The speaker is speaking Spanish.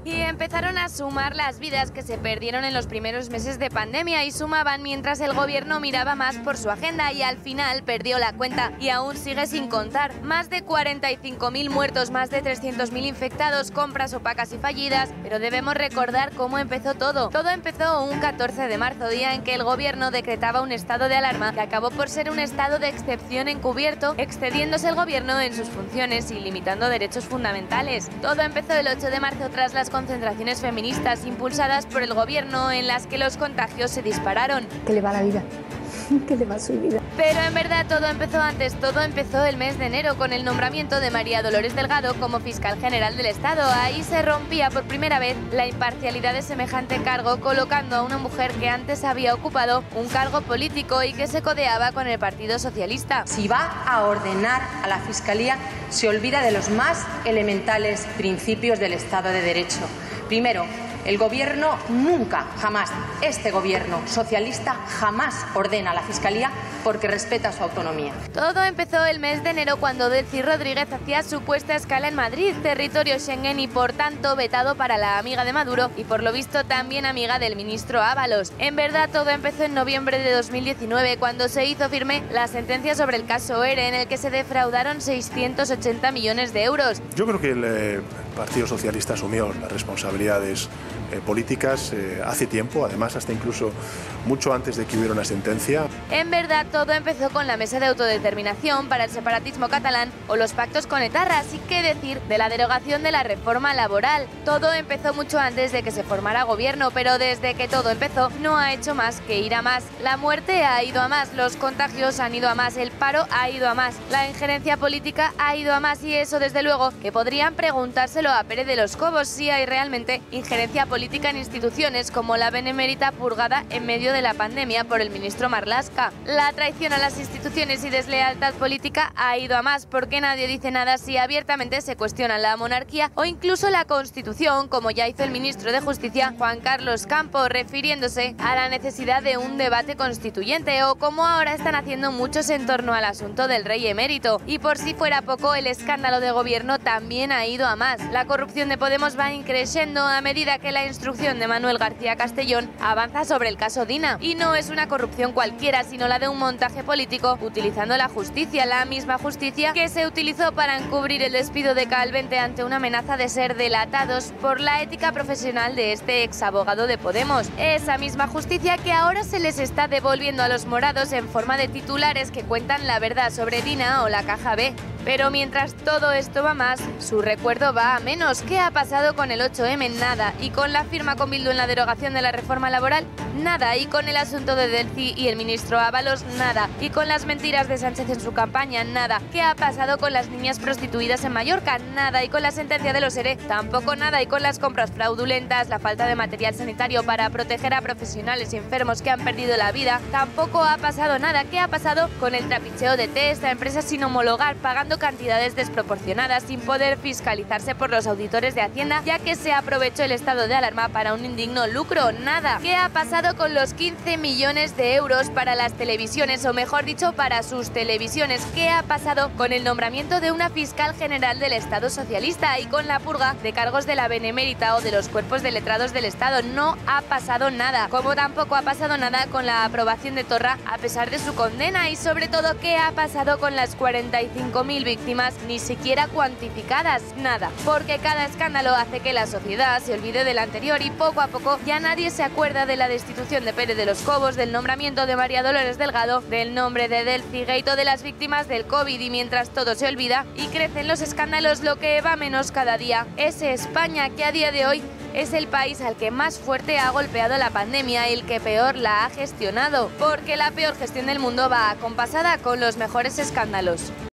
Y empezaron a sumar las vidas que se perdieron en los primeros meses de pandemia y sumaban mientras el gobierno miraba más por su agenda y al final perdió la cuenta y aún sigue sin contar. Más de 45.000 muertos, más de 300.000 infectados, compras opacas y fallidas, pero debemos recordar cómo empezó todo. Todo empezó un 14 de marzo, día en que el gobierno decretaba un estado de alarma que acabó por ser un estado de excepción encubierto, excediéndose el gobierno en sus funciones y limitando derechos fundamentales. Todo empezó el 8 de marzo tras las concentraciones feministas impulsadas por el gobierno en las que los contagios se dispararon. Que le va la vida. Que le va su vida. Pero en verdad todo empezó antes, todo empezó el mes de enero con el nombramiento de María Dolores Delgado como fiscal general del Estado. Ahí se rompía por primera vez la imparcialidad de semejante cargo, colocando a una mujer que antes había ocupado un cargo político y que se codeaba con el Partido Socialista. Si va a ordenar a la Fiscalía, se olvida de los más elementales principios del Estado de Derecho. Primero, el gobierno nunca, jamás, este gobierno socialista jamás ordena a la Fiscalía porque respeta su autonomía. Todo empezó el mes de enero cuando Delcy Rodríguez hacía su puesta a escala en Madrid, territorio Schengen y por tanto vetado para la amiga de Maduro y por lo visto también amiga del ministro Ábalos. En verdad todo empezó en noviembre de 2019 cuando se hizo firme la sentencia sobre el caso ERE en el que se defraudaron 680 millones de euros. Yo creo que el Partido Socialista asumió las responsabilidades políticas hace tiempo, además hasta incluso mucho antes de que hubiera una sentencia. En verdad todo empezó con la mesa de autodeterminación para el separatismo catalán o los pactos con etarras y qué decir de la derogación de la reforma laboral. Todo empezó mucho antes de que se formara gobierno, pero desde que todo empezó no ha hecho más que ir a más. La muerte ha ido a más, los contagios han ido a más, el paro ha ido a más, la injerencia política ha ido a más y eso desde luego que podrían preguntárselo a Pérez de los Cobos si hay realmente injerencia política en instituciones como la Benemérita purgada en medio de la pandemia por el ministro Marlaska. La traición a las instituciones y deslealtad política ha ido a más porque nadie dice nada si abiertamente se cuestiona la monarquía o incluso la Constitución, como ya hizo el ministro de Justicia Juan Carlos Campo, refiriéndose a la necesidad de un debate constituyente o como ahora están haciendo muchos en torno al asunto del rey emérito. Y por si fuera poco, el escándalo de gobierno también ha ido a más. La corrupción de Podemos va increciendo a medida que la instrucción de Manuel García Castellón avanza sobre el caso Dina. Y no es una corrupción cualquiera, sino la de un montaje político utilizando la justicia, la misma justicia que se utilizó para encubrir el despido de Calvente ante una amenaza de ser delatados por la ética profesional de este exabogado de Podemos. Esa misma justicia que ahora se les está devolviendo a los morados en forma de titulares que cuentan la verdad sobre Dina o la Caja B. Pero mientras todo esto va más, su recuerdo va a menos. ¿Qué ha pasado con el 8M? Nada. ¿Y con la firma con Bildu en la derogación de la reforma laboral? Nada. ¿Y con el asunto de Delcy y el ministro Ábalos? Nada. ¿Y con las mentiras de Sánchez en su campaña? Nada. ¿Qué ha pasado con las niñas prostituidas en Mallorca? Nada. ¿Y con la sentencia de los ERE? Tampoco nada. ¿Y con las compras fraudulentas, la falta de material sanitario para proteger a profesionales y enfermos que han perdido la vida? Tampoco ha pasado nada. ¿Qué ha pasado con el trapicheo de test a empresas sin homologar, pagando cantidades desproporcionadas sin poder fiscalizarse por los auditores de Hacienda, ya que se aprovechó el estado de alarma para un indigno lucro? Nada. ¿Qué ha pasado con los 15 millones de euros para las televisiones, o mejor dicho, para sus televisiones? ¿Qué ha pasado con el nombramiento de una fiscal general del Estado socialista y con la purga de cargos de la Benemérita o de los cuerpos de letrados del Estado? No ha pasado nada. Como tampoco ha pasado nada con la aprobación de Torra a pesar de su condena y sobre todo ¿qué ha pasado con las 45.000 víctimas ni siquiera cuantificadas? Nada, porque cada escándalo hace que la sociedad se olvide del anterior y poco a poco ya nadie se acuerda de la destitución de Pérez de los Cobos, del nombramiento de María Dolores Delgado, del nombre de Delcy Gate o de las víctimas del COVID. Y mientras todo se olvida y crecen los escándalos, lo que va menos cada día es España, que a día de hoy es el país al que más fuerte ha golpeado la pandemia y el que peor la ha gestionado, porque la peor gestión del mundo va acompasada con los mejores escándalos.